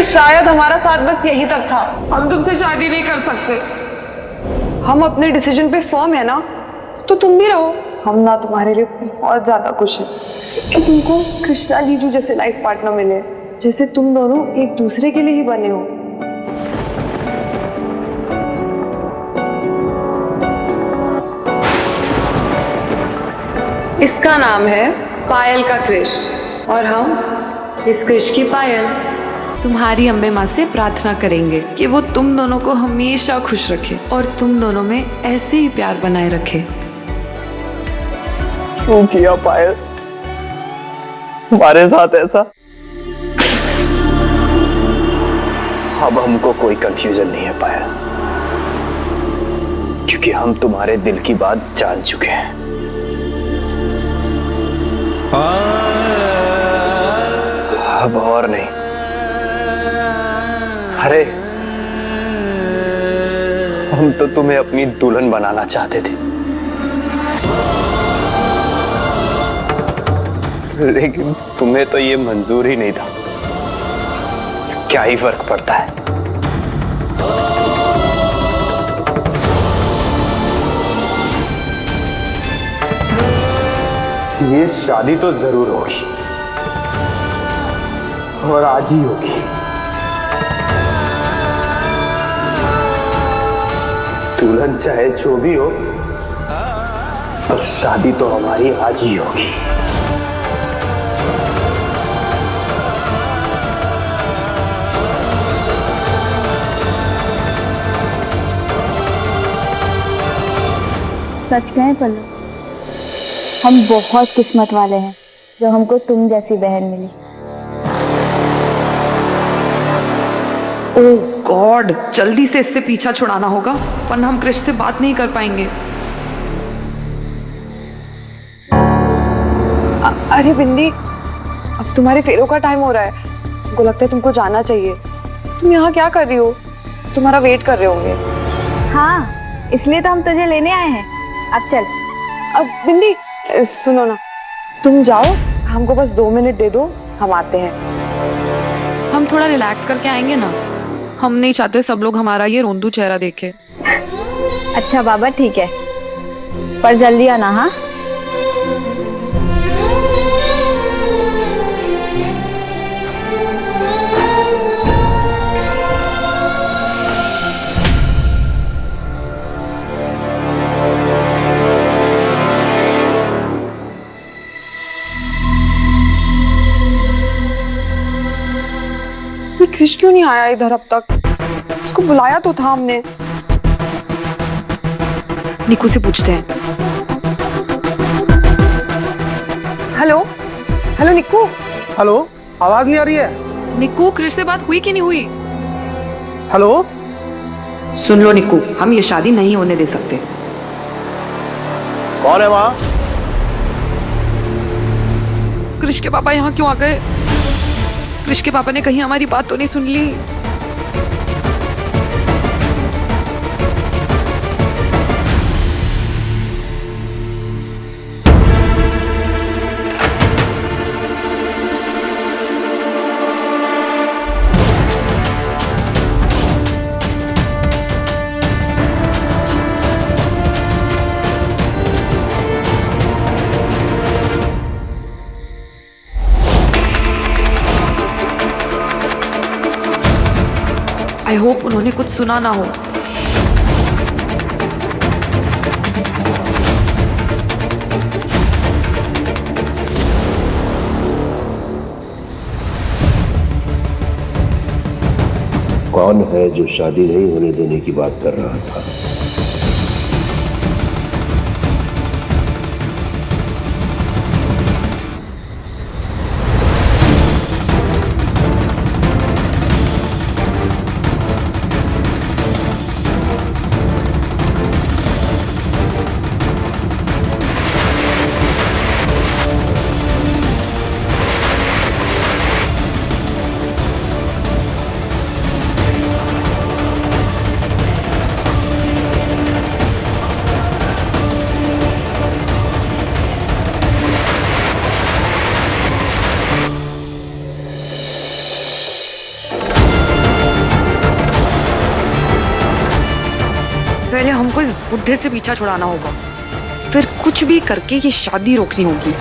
शायद हमारा साथ बस यहीं तक था। हम तुमसे शादी नहीं कर सकते। हम अपने डिसीजन पे फर्म है ना, तो तुम भी रहो। हम ना तुम्हारे लिए बहुत ज्यादा खुश हैं कि तुमको कृष्णा जीजू जैसे लाइफ पार्टनर मिले, जैसे तुम दोनों एक दूसरे के लिए ही बने हो। इसका नाम है पायल का कृष और हम इस कृष की पायल। तुम्हारी अम्बे माँ से प्रार्थना करेंगे कि वो तुम दोनों को हमेशा खुश रखे और तुम दोनों में ऐसे ही प्यार बनाए रखे। क्यों किया पायल हमारे साथ ऐसा? अब हमको कोई कंफ्यूजन नहीं है पायल, क्योंकि हम तुम्हारे दिल की बात जान चुके हैं। अब और नहीं। अरे हम तो तुम्हें अपनी दुल्हन बनाना चाहते थे, लेकिन तुम्हें तो ये मंजूर ही नहीं था। क्या ही फर्क पड़ता है। ये शादी तो जरूर होगी और आज ही होगी। दुल्हन चाहे जो भी हो, और शादी तो हमारी आज ही होगी। सच कहें पल्लू, हम बहुत किस्मत वाले हैं जो हमको तुम जैसी बहन मिली। ओह गॉड, जल्दी से इससे पीछा छुड़ाना होगा, वरना हम कृष से बात नहीं कर पाएंगे। अरे बिंदी, अब तुम्हारे फेरों का टाइम हो रहा है। हमको लगता है तुमको जाना चाहिए। तुम यहाँ क्या कर रही हो? तुम्हारा वेट कर रहे होंगे। हाँ, इसलिए तो हम तुझे लेने आए हैं। अब चल। अब बिंदी सुनो ना, तुम जाओ, हमको बस 2 मिनट दे दो, हम आते हैं। हम थोड़ा रिलैक्स करके आएंगे ना। हम नहीं चाहते सब लोग हमारा ये रोंदू चेहरा देखे। अच्छा बाबा ठीक है, पर जल्दी आना। हाँ ये कृष क्यों नहीं आया इधर अब तक? उसको बुलाया तो था हमने। निकू से पूछते हैं। हेलो हेलो निकू। हेलो, आवाज नहीं आ रही है? निकू, कृष से बात हुई कि नहीं हुई? हेलो, सुन लो निकू, हम ये शादी नहीं होने दे सकते। कौन है वहाँ? कृष के पापा यहाँ क्यों आ गए? कृष के पापा ने कहीं हमारी बात तो नहीं सुन ली? आई होप उन्होंने कुछ सुना ना हो। कौन है जो शादी नहीं होने देने की बात कर रहा था? बुढ़े से पीछा छुड़ाना होगा, फिर कुछ भी करके ये शादी रोकनी होगी।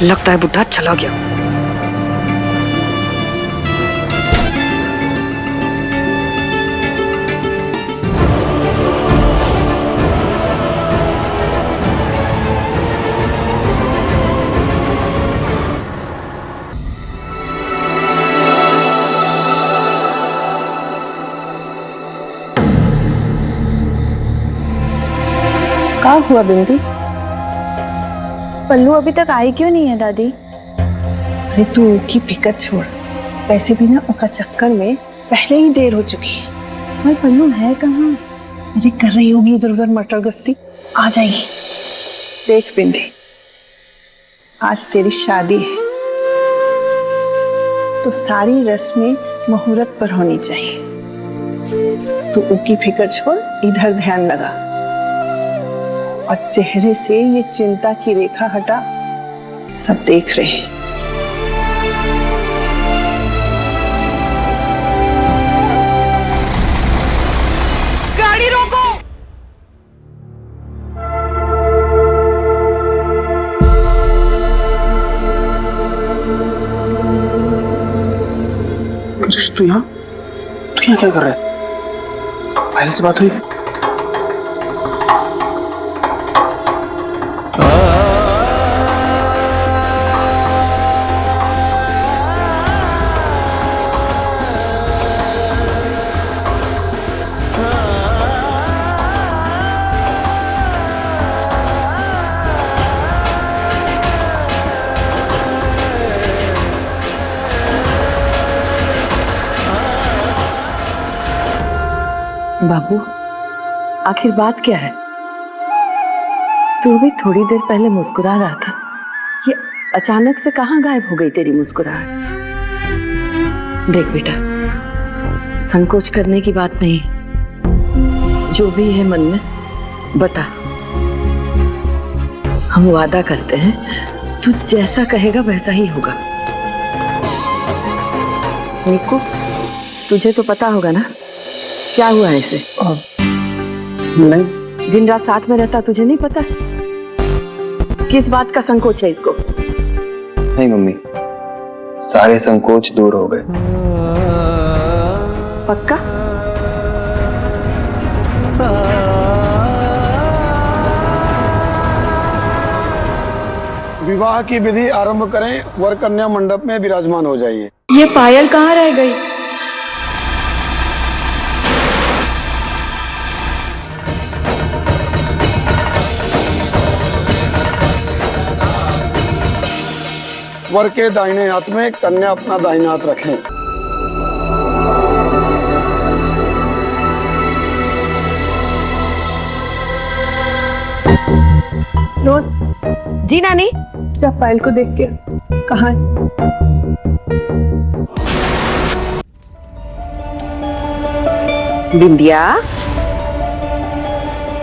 लगता है बुढ़ा चला गया। क्या हुआ बिंदी? पल्लू अभी तक आई क्यों नहीं है दादी? अरे तू की फिक्र छोड़, वैसे भी ना उनका चक्कर में पहले ही देर हो चुकी है। और पल्लू है कहाँ? अरे कर रही होगी इधर उधर मटर गश्ती, आ जाएगी। देख बिंदी, आज तेरी शादी है तो सारी रस्में मुहूर्त पर होनी चाहिए। तो उनकी फिक्र छोड़, इधर ध्यान लगा और चेहरे से ये चिंता की रेखा हटा। सब देख रहे हैं। गाड़ी रोको। कृष, तू यहाँ क्या कर रहा है? पहले से बात हुई? बाबू, आखिर बात क्या है? तू भी थोड़ी देर पहले मुस्कुरा रहा था, ये अचानक से कहाँ गायब हो गई तेरी मुस्कुराहट? देख बेटा, संकोच करने की बात नहीं, जो भी है मन में बता। हम वादा करते हैं, तू जैसा कहेगा वैसा ही होगा। निक्कू, तुझे तो पता होगा ना क्या हुआ है इसे? नहीं। दिन रात साथ में रहता, तुझे नहीं पता? किस बात का संकोच है इसको? नहीं मम्मी, सारे संकोच दूर हो गए। पक्का? विवाह की विधि आरंभ करें। वर कन्या मंडप में विराजमान हो जाइए। ये पायल कहाँ रह गई? वर के दाहिने हाथ में, कन्या अपना दाहिना हाथ रखें। रोज जी नानी, जा पायल को देख के कहाँ है? बिंदिया,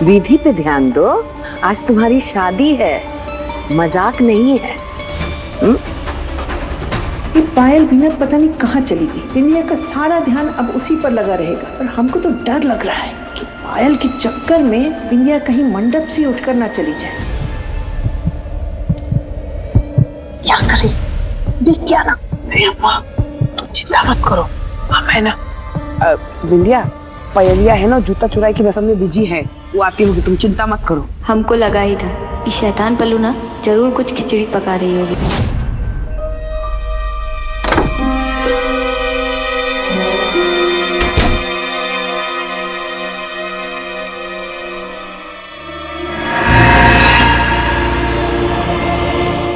विधि पे ध्यान दो। आज तुम्हारी शादी है, मजाक नहीं है। ये पायल भी ना पता नहीं कहाँ चली गई। बिंदिया का सारा ध्यान अब उसी पर लगा रहेगा और हमको तो डर लग रहा है कि पायल के चक्कर में बिंदिया कहीं मंडप से उठकर ना चली जाए। क्या करे? देख क्या ना। अरे अम्मा, तुम चिंता मत करो, हम है ना। बिंदिया, पयलिया है ना, जूता चुराई की रस्म में बिजी है, वो आती होगी, तुम चिंता मत करो। हमको लगा ही था कि शैतान पल्लू ना जरूर कुछ खिचड़ी पका रही होगी।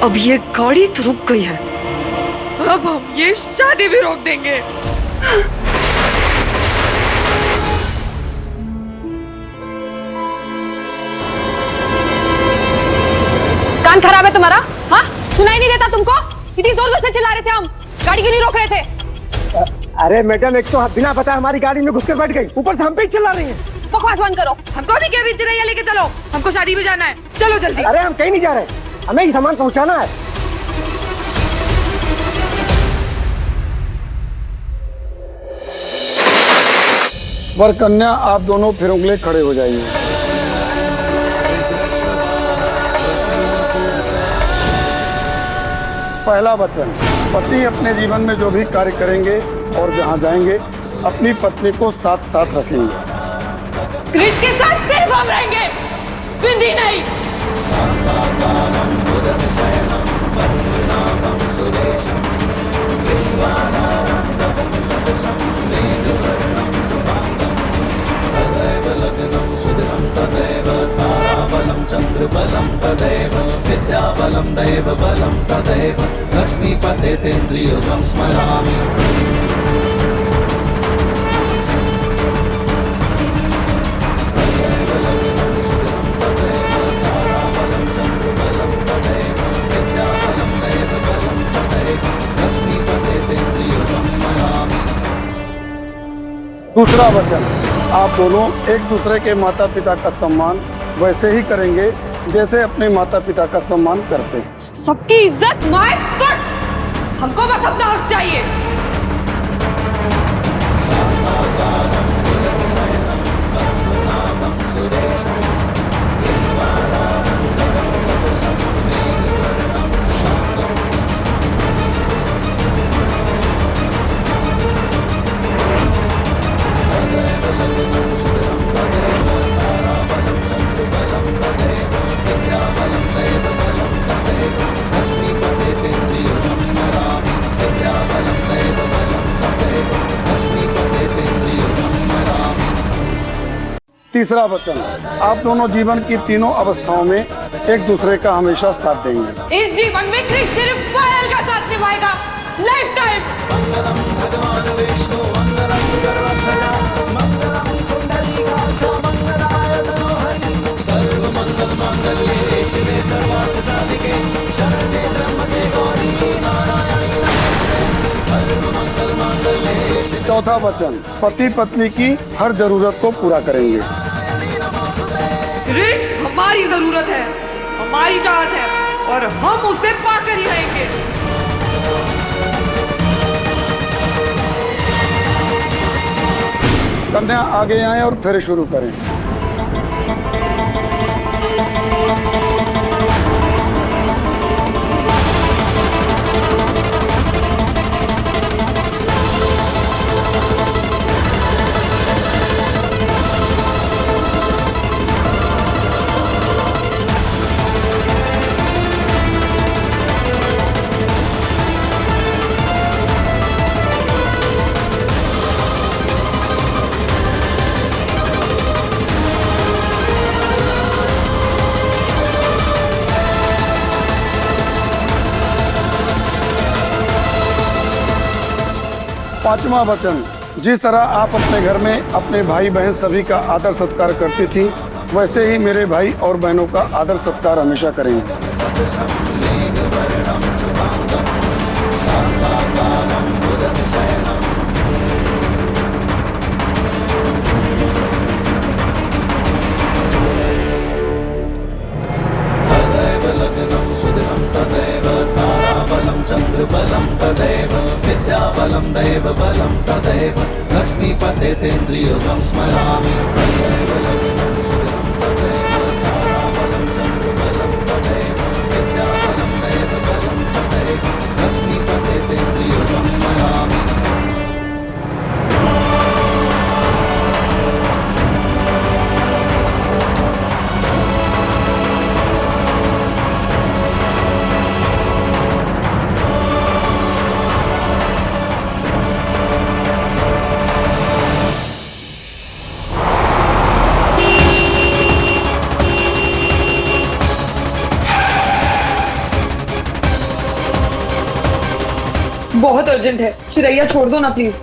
अब ये गाड़ी तो रुक गई है, अब हम ये शादी भी रोक देंगे। कान खराब है तुम्हारा? हाँ, सुनाई नहीं देता तुमको? इतनी जोर से चिल्ला रहे थे हम, गाड़ी क्यों नहीं रोक रहे थे? अरे मैडम, एक तो बिना बताए हमारी गाड़ी में घुस कर बैठ गई, ऊपर से हम पे ही चिल्ला रही हैं। बकवास बंद करो। हमको भी क्या चिरैया लेके चलो, हमको शादी में जाना है। चलो जल्दी। अरे हम कहीं नहीं जा रहे, हमें ही सामान पहुंचाना है। वर कन्या आप दोनों फिर उंगले खड़े हो जाइए। पहला वचन, पति अपने जीवन में जो भी कार्य करेंगे और जहाँ जाएंगे अपनी पत्नी को साथ साथ रखेंगे। क्रिश के साथ सिर्फ हम रहेंगे, बिंदी नहीं। चंद्रबलं तदेव विद्याबलं दैवबलं तदेव लक्ष्मीपते तेन्द्रियुगं स्मरामि। दूसरा वचन, आप दोनों एक दूसरे के माता पिता का सम्मान वैसे ही करेंगे जैसे अपने माता पिता का सम्मान करते हैं। सबकी इज्जत माए पर, हमको बस अपना हक चाहिए। तीसरा वचन, आप दोनों जीवन की तीनों अवस्थाओं में एक दूसरे का हमेशा साथ देंगे। इस जीवन में क्रिश सिर्फ पायल का साथ निभाएगा, लाइफ टाइम। चौथा वचन, पति पत्नी की हर जरूरत को पूरा करेंगे। क्रिश हमारी जरूरत है, हमारी चाहत है और हम उसे पाकर ही रहेंगे। कन्या आगे आए और फिर शुरू करें। पांचवा वचन, जिस तरह आप अपने घर में अपने भाई बहन सभी का आदर सत्कार करती थी वैसे ही मेरे भाई और बहनों का आदर सत्कार हमेशा करेंगे। चंद्रबलं तदेव विद्याबलं दैवबलं तदेव लक्ष्मीपते तेन्द्रियुगं स्मरामि। लक्ष्मीपते तेन्द्रियुगं स्मरामि। बहुत अर्जेंट है, चिरैया छोड़ दो ना प्लीज।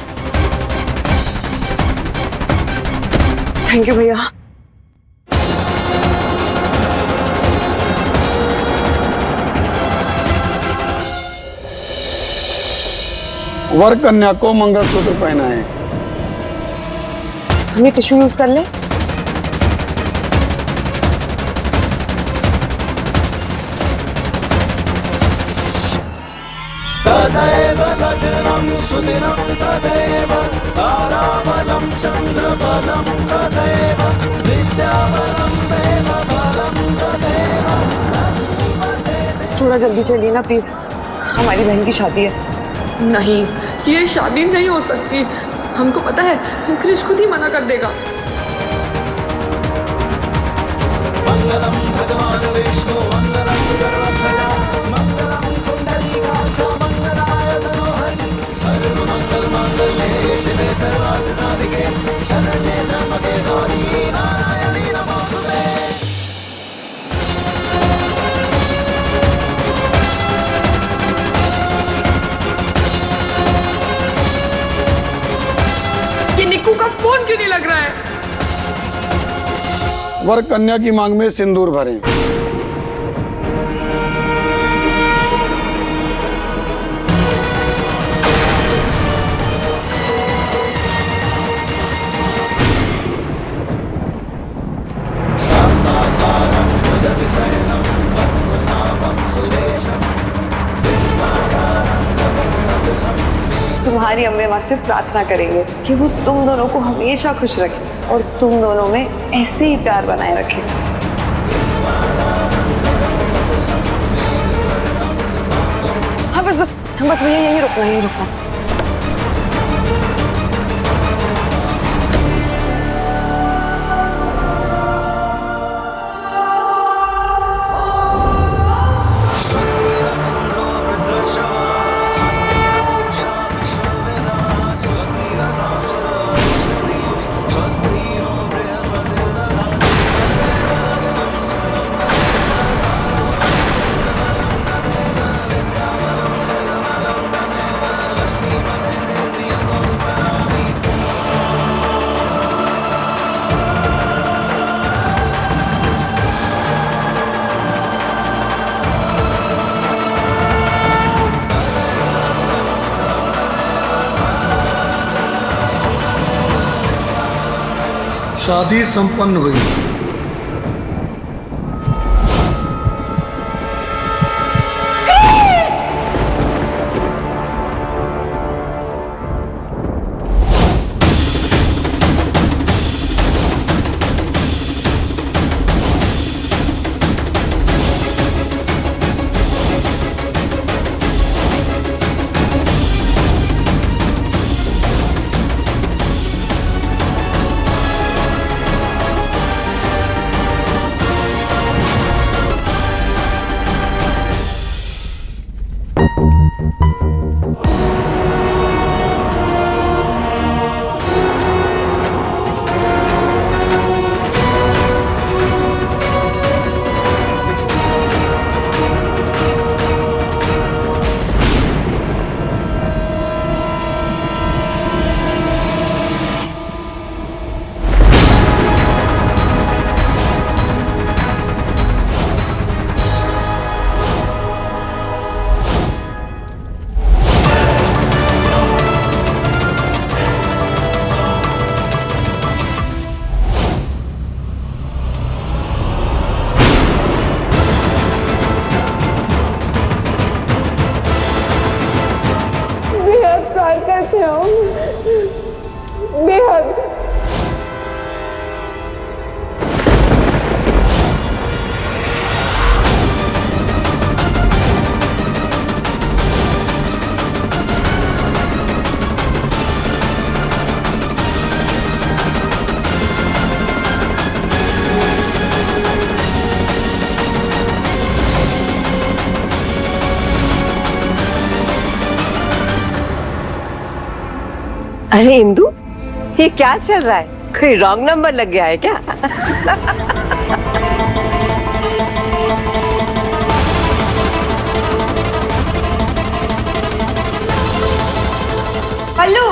थैंक यू भैया। वर कन्या को मंगलसूत्र पहनाएं। हम ये टिश्यू यूज कर ले। तदैव लग्नं सुदिनं तदैव ताराबलं चन्द्रबलं तदैव विद्याबलं देवबलं तदैव लक्ष्मीपते थोड़ा जल्दी चलिए ना प्लीज, हमारी बहन की शादी है। नहीं, ये शादी नहीं हो सकती। हमको पता है क्रिश खुद ही मना कर देगा। मंगलम भगवान विष्णु मंगलम गरुड़ध्वजा मंगलम कुंडलीकाक्ष मंगलाय तनोहरि सर्वमंगल मांगल्ये शिवे सर्वार्थ साधिके शरण्ये त्र्यंबके गौरी नारायणी नमोस्तुते। ये निक्कू का फोन क्यों नहीं लग रहा है? वर कन्या की मांग में सिंदूर भरें। शान्ताकारं भुजगशयनं पद्मनाभं सुरेशं विश्वाधारं गगनसदृशं। तुम्हारी अम्मे माँ से प्रार्थना करेंगे कि वो तुम दोनों को हमेशा खुश रखे और तुम दोनों में ऐसे ही प्यार बनाए रखे। हाँ बस बस बस भैया यहीं रुकना, यहीं रुकना। स्वस्ति इन्द्रो वृद्धश्रवा स्वस्ति पूषा विश्ववेदाः स्वस्ति रसांशरो वैष्णवी स्वस्ति नो बृहस्पतिर्दधाति तदेव लग्नं सुदिनं तदेव ताराबलं चन्द्रबलं तदेव विद्याबलं देवबलं तदेव लक्ष्मीपते तेन्द्रियगुं स्मरामि। शादी संपन्न हुई। प्यार करते हो बेहद। अरे इंदु, ये क्या चल रहा है? कोई रॉन्ग नंबर लग गया है क्या? पल्लू,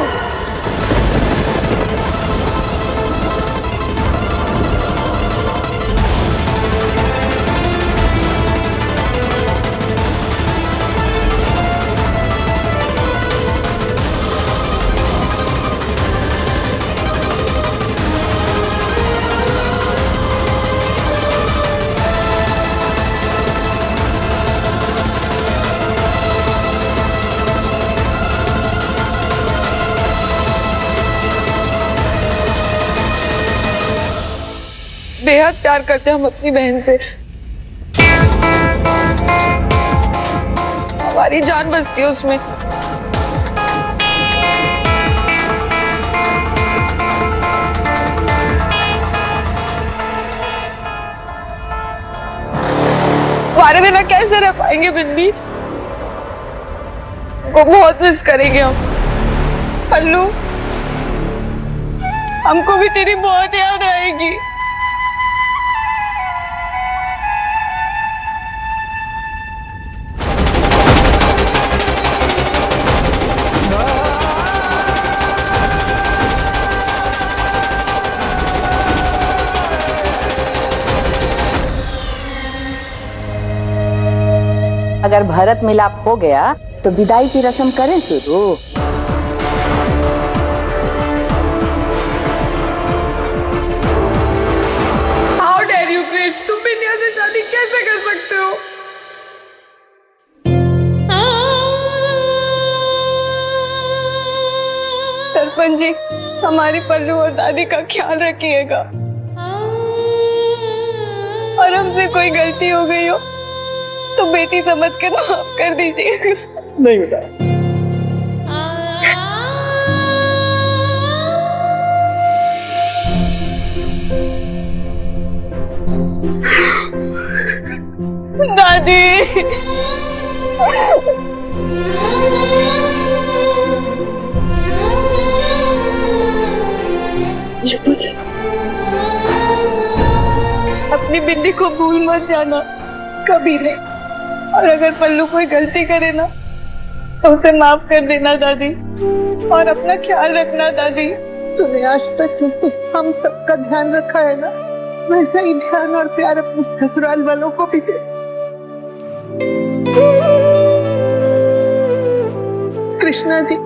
बेहद प्यार करते हैं हम अपनी बहन से। हमारी जान बसती है उसमें। हमारे बिना कैसे रह पाएंगे बिंदी? को बहुत मिस करेंगे हम। पल्लू, हमको भी तेरी बहुत याद आएगी। अगर भरत मिलाप हो गया तो विदाई की रस्म करें शुरू। How dare you, Krrish? तुम बिंदिया से शादी कैसे कर सकते हो? सरपंच जी, हमारी पल्लू और दादी का ख्याल रखिएगा। और हमसे कोई गलती हो गई हो तो बेटी समझ के माफ कर दीजिए। नहीं बेटा। दादी, अपनी बिंदी को भूल मत जाना, कभी नहीं। और अगर पल्लू कोई गलती करे ना तो उसे माफ कर देना दादी, और अपना ख्याल रखना दादी। तूने आज तक जैसे हम सबका ध्यान रखा है ना, वैसा ही ध्यान और प्यार अपने ससुराल वालों को भी दे। कृष्णा जी,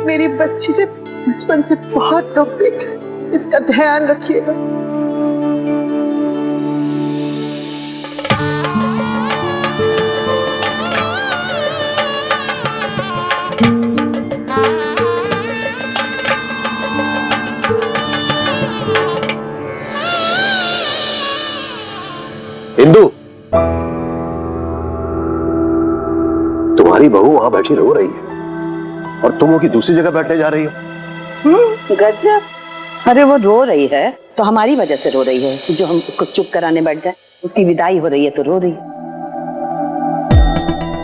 मेरी बच्ची ने बचपन से बहुत दुख देखा, इसका ध्यान रखिएगा। इंदु, तुम्हारी बहू वहां बैठी रो रही है और तुम वो की दूसरी जगह बैठने जा रही हो। गजब। अरे वो रो रही है तो हमारी वजह से रो रही है कि जो हम उसको चुप कराने बैठ जाए। उसकी विदाई हो रही है तो रो रही है।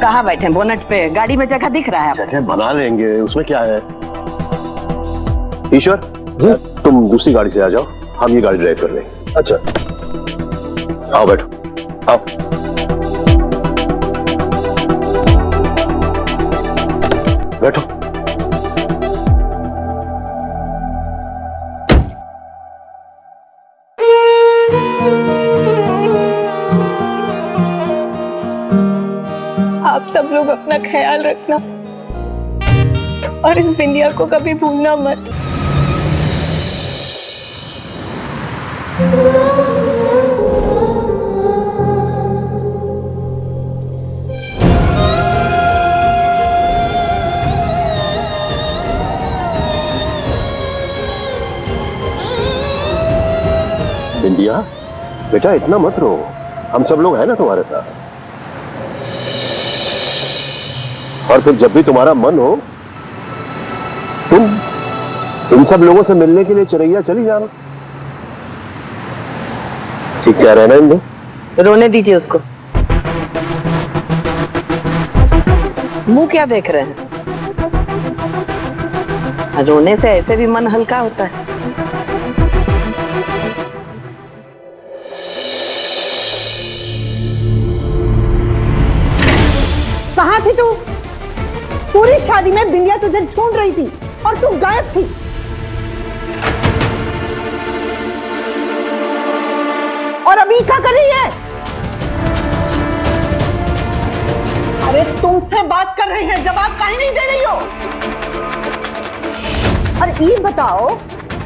कहाँ बैठे? बोनट पे? गाड़ी में जगह दिख रहा है? जगह बना लेंगे, उसमें क्या है। ईश्वर, तुम दूसरी गाड़ी से आ जाओ, हम ये गाड़ी ड्राइव कर लेंगे। अच्छा, आओ बैठो, आओ। बैठो। आप सब लोग अपना ख्याल रखना और इस बिंदिया को कभी भूलना मत। बिंदिया, बेटा इतना मत रो, हम सब लोग हैं ना तुम्हारे साथ। और फिर जब भी तुम्हारा मन हो तुम इन सब लोगों से मिलने के लिए चिरैया चली जाना। ठीक कह रहे हैं ना इंदु? रोने दीजिए उसको। मुंह क्या देख रहे हैं? रोने से ऐसे भी मन हल्का होता है। कहाँ थी तू? पूरी शादी में बिंदिया तुझे ढूंढ रही थी और तू गायब थी। और अभी क्या कर रही है? अरे तुमसे बात कर रही है, जवाब काहे नहीं दे रही हो? और ये बताओ,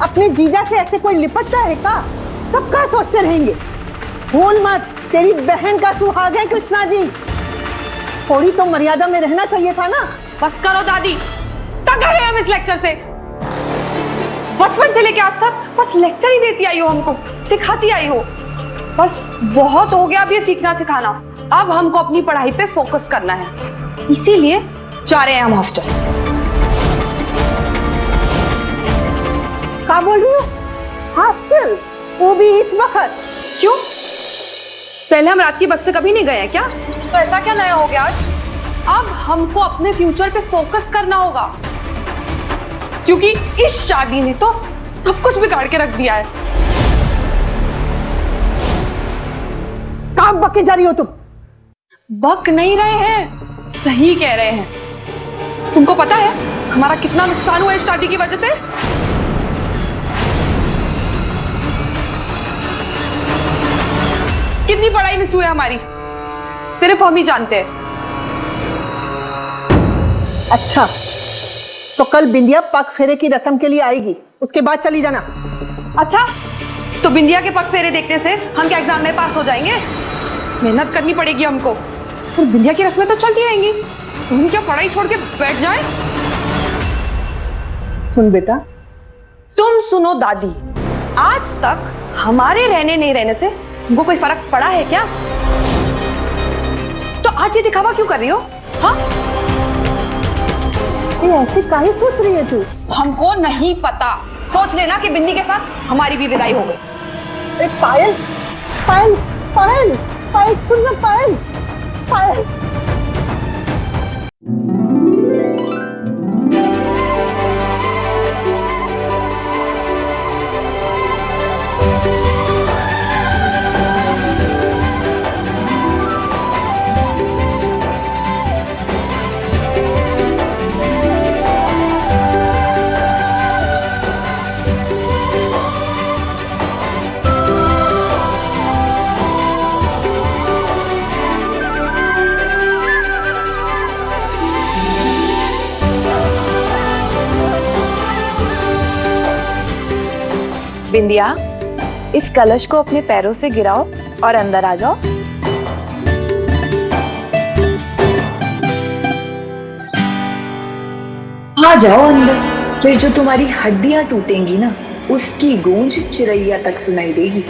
अपने जीजा से ऐसे कोई लिपटता है का? सब क्या सोचते रहेंगे? भूल मत, तेरी बहन का सुहाग है कृष्णा जी। थोड़ी तो मर्यादा में रहना चाहिए था ना। बस करो दादी, तंग है हम इस लेक्चर से। बचपन से लेके आज तक बस लेक्चर ही देती आई हो, हमको सिखाती आई हो। बस बहुत हो गया अब ये सीखना सिखाना। अब हमको अपनी पढ़ाई पे फोकस करना है, इसीलिए जा रहे हैं हम हॉस्टल। क्या बोल रही हो? हॉस्टल? वो भी इस वक्त? क्यों? पहले हम रात की बस से कभी नहीं गए हैं क्या? तो ऐसा क्या नया हो गया आज? अब हमको अपने फ्यूचर पे फोकस करना होगा, क्योंकि इस शादी ने तो सब कुछ बिगाड़ के रख दिया है। काम बके जा रही हो तुम? बक नहीं रहे हैं, सही कह रहे हैं। तुमको पता है हमारा कितना नुकसान हुआ इस शादी की वजह से? कितनी पढ़ाई मिस हुई हमारी, सिर्फ हम ही जानते हैं। अच्छा, तो कल बिंदिया पग फेरे की रस्म के लिए आएगी, उसके बाद चली जाना। अच्छा, तो बिंदिया के पग फेरे देखने से हम क्या एग्जाम में पास हो जाएंगे? मेहनत करनी पड़ेगी हमको, और बिंदिया की रस्में तो चलती रहेंगी। तो हम क्या पढ़ाई छोड़ के बैठ जाएं? सुन बेटा, तुम सुनो दादी, आज तक हमारे रहने नहीं रहने से तुमको कोई फर्क पड़ा है क्या? तो आज ये दिखावा क्यों कर रही हो? हाँ, ये ऐसे काहे सोच रही है तू? हमको नहीं पता। सोच लेना कि बिंदी के साथ हमारी भी विदाई हो गई। पायल, पायल, पायल, पायल, सुन ना पायल, पायल। बिंदिया, इस कलश को अपने पैरों से गिराओ और अंदर आ जाओ। आ जाओ अंदर, फिर जो तुम्हारी हड्डियां टूटेंगी ना, उसकी गूंज चिरैया तक सुनाई देगी।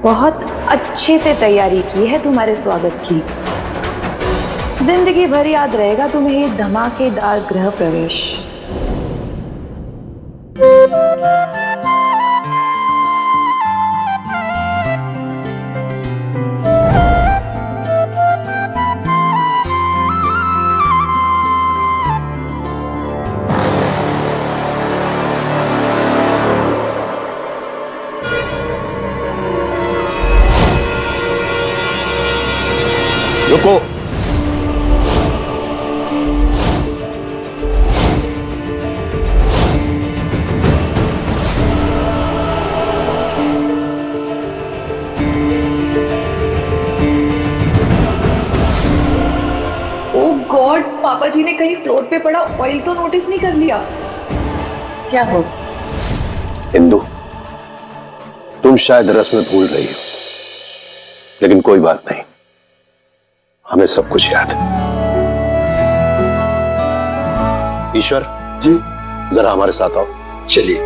बहुत अच्छे से तैयारी की है तुम्हारे स्वागत की। जिंदगी भर याद रहेगा तुम्हें ये धमाकेदार गृह प्रवेश। रुको। ओह गॉड, पापा जी ने कहीं फ्लोर पे पड़ा ऑयल तो नोटिस नहीं कर लिया? क्या हो? इंदु, तुम शायद रस्में भूल रही हो, लेकिन कोई बात नहीं, हमें सब कुछ याद है। ईश्वर जी, जरा हमारे साथ आओ। चलिए।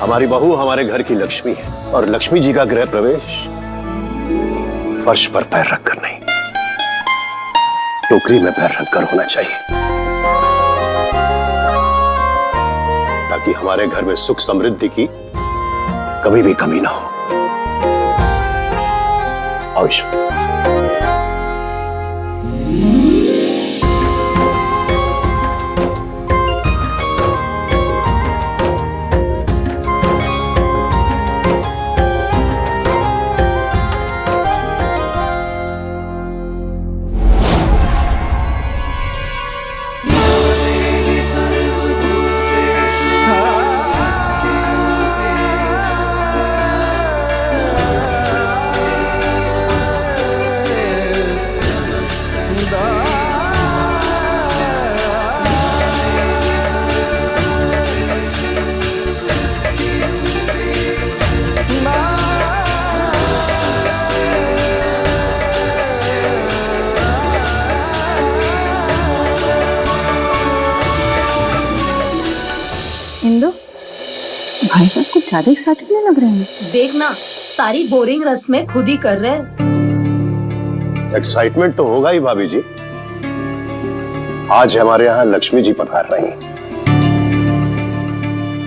हमारी बहू हमारे घर की लक्ष्मी है, और लक्ष्मी जी का गृह प्रवेश फर्श पर पैर रखकर नहीं, टोकरी में पैर रखकर होना चाहिए, ताकि हमारे घर में सुख समृद्धि की कभी भी कमी ना हो। अवश्य। भाई साहब कुछ ज्यादा एक्साइटेड नहीं लग रहे हैं। देखना सारी बोरिंग रस्में खुद ही कर रहे हैं। एक्साइटमेंट तो होगा ही भाभी जी। आज हमारे यहाँ लक्ष्मी जी पधार रही हैं।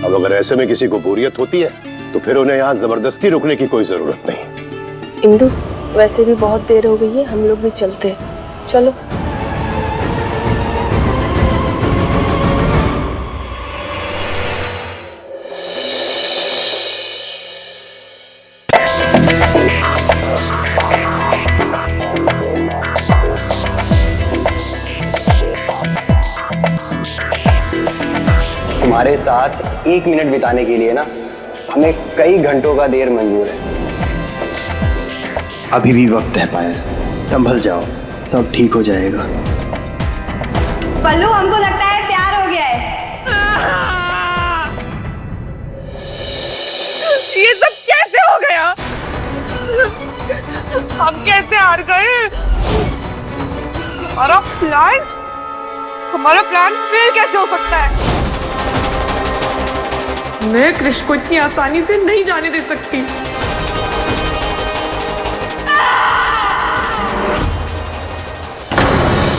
अब अगर ऐसे में किसी को बोरियत होती है तो फिर उन्हें यहाँ जबरदस्ती रुकने की कोई जरूरत नहीं। इंदु, वैसे भी बहुत देर हो गई है, हम लोग भी चलते हैं। चलो। तुम्हारे साथ 1 मिनट बिताने के लिए ना हमें कई घंटों का देर मंजूर है। अभी भी वक्त है पायल, संभल जाओ, सब ठीक हो जाएगा। पल्लू, हमको लगता है प्यार हो गया है। ये सब कैसे हो गया? हम कैसे हार गए? हमारा प्लान फेल कैसे हो सकता है? मैं कृष्ण को इतनी आसानी से नहीं जाने दे सकती।